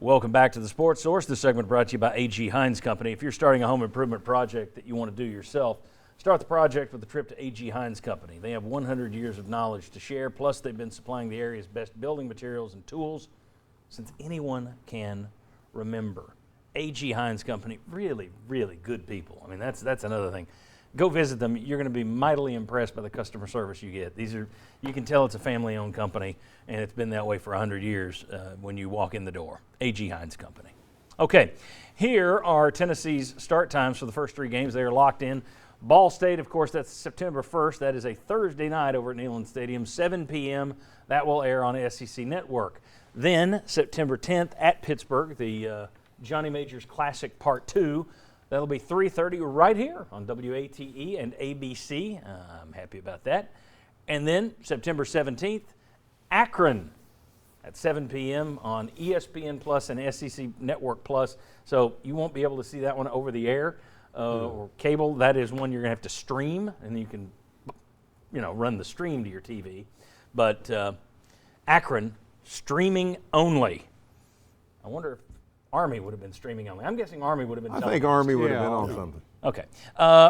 Welcome back to the Sports Source. This segment brought to you by A.G. Hines Company. If you're starting a home improvement project that you want to do yourself, start the project with a trip to A.G. Hines Company. They have 100 years of knowledge to share, plus they've been supplying the area's best building materials and tools since anyone can remember. A.G. Hines Company, really, really good people. I mean, that's another thing. Go visit them. You're going to be mightily impressed by the customer service you get. You can tell it's a family-owned company, and it's been that way for 100 years when you walk in the door. A.G. Hines Company. Okay, here are Tennessee's start times for the first three games. They are locked in. Ball State, of course, that's September 1st. That is a Thursday night over at Neyland Stadium, 7 p.m. That will air on SEC Network. Then, September 10th at Pittsburgh, the Johnny Majors Classic Part 2. That'll be 3:30 right here on WATE and ABC. I'm happy about that. And then September 17th, Akron at 7 p.m. on ESPN Plus and SEC Network Plus. So you won't be able to see that one over the air or cable. That is one you're going to have to stream, and you can, run the stream to your TV. But Akron, streaming only. I wonder if Army would have been streaming only. I'm guessing Army would have been. I think Army would have been on something. Okay.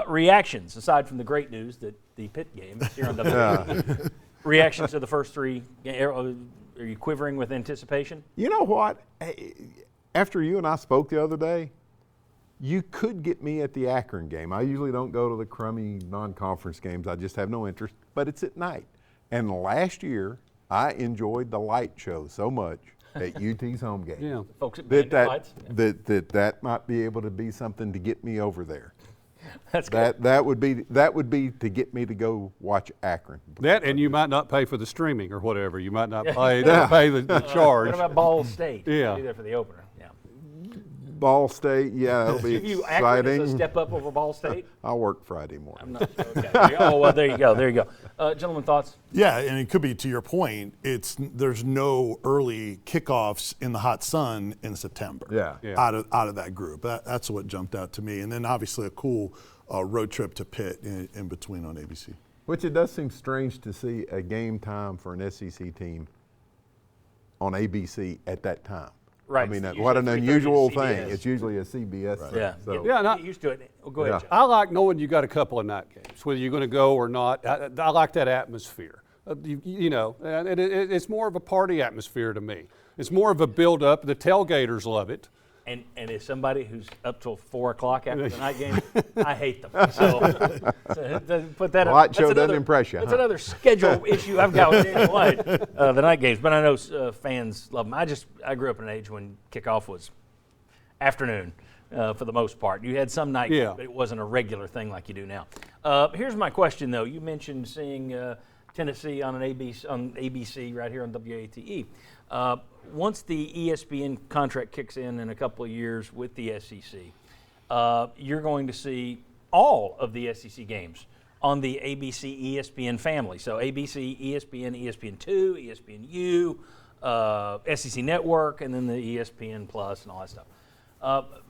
Reactions, aside from the great news that the Pitt game is here on the reactions to the first three. Are you quivering with anticipation? You know what? After you and I spoke the other day, you could get me at the Akron game. I usually don't go to the crummy non-conference games. I just have no interest. But it's at night. And last year, I enjoyed the light show so much at UT's home game. Yeah. Folks at that might be able to be something to get me over there. That's good. That would be to get me to go watch Akron. That, and you might not pay for the streaming or whatever. You might not pay the charge. What about Ball State? Yeah. Be there for the opener. Yeah. Ball State, yeah, that'll be you exciting. Akron is a step up over Ball State? I'll work Friday morning. I'm not sure. Okay. Oh, well, there you go. Gentlemen, thoughts? Yeah, and it could be, to your point, there's no early kickoffs in the hot sun in September. Yeah. Out of that group. That's what jumped out to me. And then obviously a cool road trip to Pitt in between on ABC. Which it does seem strange to see a game time for an SEC team on ABC at that time. Right. I mean, Usually what an 3:30 unusual CBS. thing. It's usually a CBS thing. Yeah. So. Get used to it. Well, go ahead, Jeff. I like knowing you got a couple of night games, whether you're going to go or not. I like that atmosphere. It's more of a party atmosphere to me. It's more of a build-up. The tailgaters love it. And as somebody who's up till 4 o'clock after the night game, I hate them. So put that. Light show doesn't impress you. That's another schedule issue I've got with Daniel White, the night games. But I know fans love them. I grew up in an age when kickoff was afternoon for the most part. You had some night games, but it wasn't a regular thing like you do now. Here's my question though. You mentioned seeing Tennessee on ABC right here on WATE. Once the ESPN contract kicks in a couple of years with the SEC, you're going to see all of the SEC games on the ABC ESPN family. So ABC, ESPN, ESPN2, ESPNU, SEC Network, and then the ESPN Plus and all that stuff.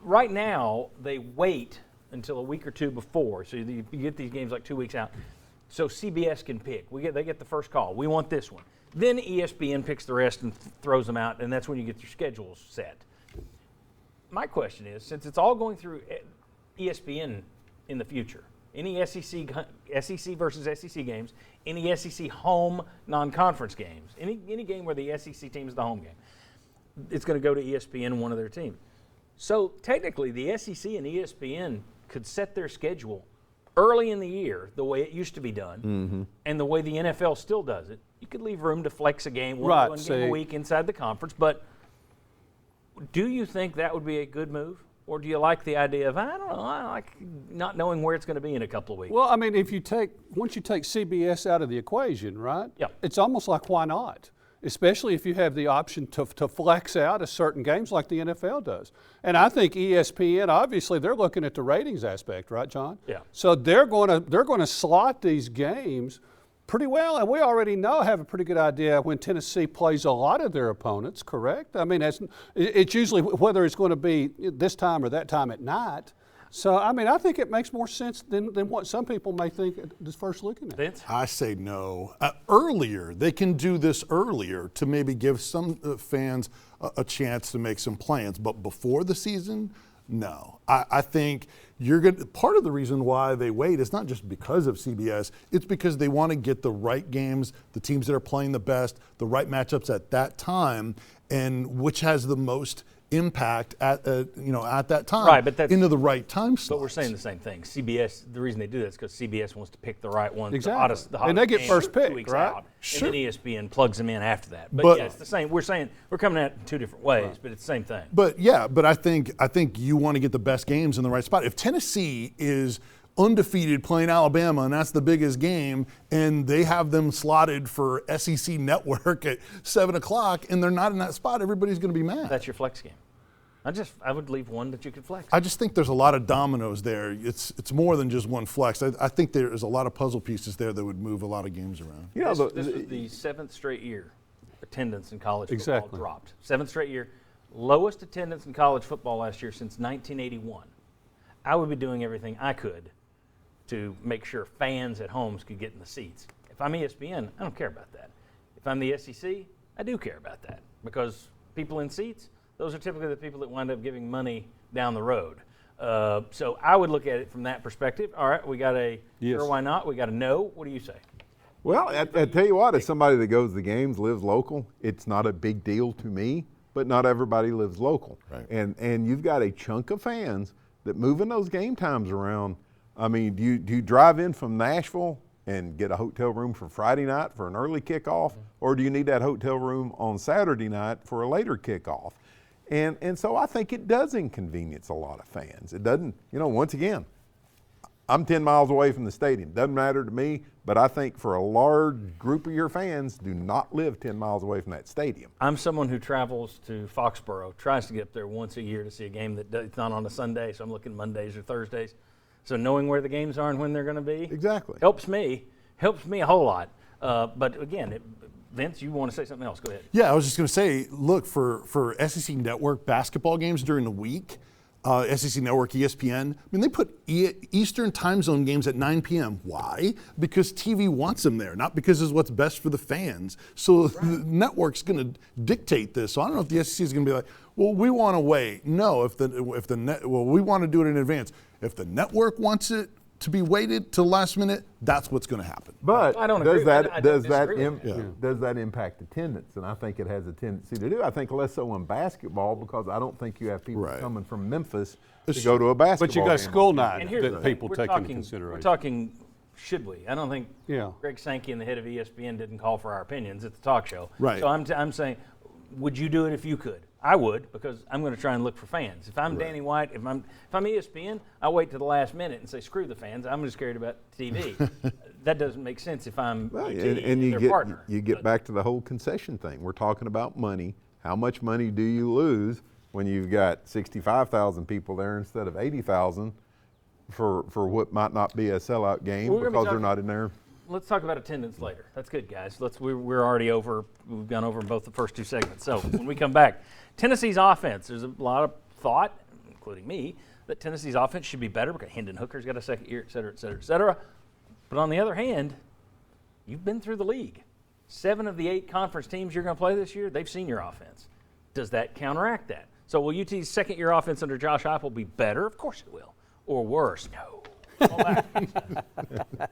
Right now, they wait until a week or two before. So you get these games like 2 weeks out. So CBS can pick. They get the first call. We want this one. Then ESPN picks the rest and throws them out, and that's when you get your schedules set. My question is, since it's all going through ESPN in the future, any SEC versus SEC games, any SEC home non-conference games, any game where the SEC team is the home game, it's going to go to ESPN, one of their teams. So technically, the SEC and ESPN could set their schedule early in the year, the way it used to be done, and the way the NFL still does it. You could leave room to flex a game, one game a week inside the conference, but do you think that would be a good move? Or do you like the idea of, I don't know, I like not knowing where it's going to be in a couple of weeks? Well, I mean, once you take CBS out of the equation, right? Yeah. It's almost like, why not? Especially if you have the option to flex out a certain games like the NFL does. And I think ESPN, obviously, they're looking at the ratings aspect, right, John? Yeah. So they're going to slot these games pretty well, and we already have a pretty good idea when Tennessee plays a lot of their opponents, correct? I mean, it's usually whether it's going to be this time or that time at night. So, I mean, I think it makes more sense than what some people may think at just first looking at it. Vince? I say no. Earlier, they can do this earlier to maybe give some fans a chance to make some plans. But before the season, no. I think you're good. Part of the reason why they wait is not just because of CBS. It's because they want to get the right games, the teams that are playing the best, the right matchups at that time, and which has the most impact at that time, Right, but that's, into the right time slots. But we're saying the same thing. CBS, the reason they do that is because CBS wants to pick the right ones, Exactly. the hottest And they get games first pick, 2 weeks right? out, Sure. and then ESPN plugs them in after that. But But- yeah, it's the same. We're saying we're coming at it in two different ways, but it's the same thing. But I think you want to get the best games in the right spot. If Tennessee is undefeated playing Alabama and that's the biggest game, and they have them slotted for SEC Network at 7:00, and they're not in that spot, everybody's going to be mad. That's your flex game. I would leave one that you could flex. I just think there's a lot of dominoes there. It's more than just one flex. I think there's a lot of puzzle pieces there that would move a lot of games around. You know, This was the 7th straight year attendance in college football Exactly. dropped. 7th straight year. Lowest attendance in college football last year since 1981. I would be doing everything I could to make sure fans at homes could get in the seats. If I'm ESPN, I don't care about that. If I'm the SEC, I do care about that because people in seats, those are typically the people that wind up giving money down the road. So I would look at it from that perspective. All right, we got a Yes. sure, why not? We got a no. What do you say? Well, I tell you what, as somebody that goes to the games, lives local, it's not a big deal to me, but not everybody lives local. Right. And you've got a chunk of fans that moving those game times around. I mean, do you drive in from Nashville and get a hotel room for Friday night for an early kickoff, or do you need that hotel room on Saturday night for a later kickoff? And so I think it does inconvenience a lot of fans. It doesn't, once again, I'm 10 miles away from the stadium. Doesn't matter to me, but I think for a large group of your fans do not live 10 miles away from that stadium. I'm someone who travels to Foxborough, tries to get up there once a year to see a game it's not on a Sunday, so I'm looking Mondays or Thursdays. So knowing where the games are and when they're going to be Exactly. helps me a whole lot. But again, Vince, you want to say something else? Go ahead. Yeah, I was just going to say, look, for SEC Network basketball games during the week, SEC Network, ESPN, I mean, they put Eastern time zone games at 9 p.m. Why? Because TV wants them there, not because it's what's best for the fans. So the network's going to dictate this. So I don't know if the SEC is going to be like, well, we want to wait. No, we want to do it in advance. If the network wants it to be weighted to the last minute, that's what's going to happen. But I don't does agree. that I does don't that disagree with does that impact attendance? And I think it has a tendency to do. I think less so in basketball because I don't think you have people Right. coming from Memphis It's to go to a basketball But you got game. school night And here's the that thing. people We're take talking, into consideration. We're talking, should we? I don't think Yeah. Greg Sankey and the head of ESPN didn't call for our opinions. It's a talk show. Right. So I'm saying, would you do it if you could? I would, because I'm going to try and look for fans. If I'm Danny White, if I'm ESPN, I wait to the last minute and say, screw the fans. I'm just scared about TV. That doesn't make sense if I'm Well, ET and you their get partner. you get But back to the whole concession thing. We're talking about money. How much money do you lose when you've got 65,000 people there instead of 80,000 for what might not be a sellout game We're gonna be because they're talking- not in there? Let's talk about attendance later. That's good, guys. We're already over. We've gone over both the first two segments. So when we come back, Tennessee's offense. There's a lot of thought, including me, that Tennessee's offense should be better because Hendon Hooker's got a second year, et cetera, et cetera, et cetera. But on the other hand, you've been through the league. 7 of the 8 conference teams you're going to play this year, they've seen your offense. Does that counteract that? So will UT's second-year offense under Josh Heupel be better? Of course it will. Or worse? No. Come on back.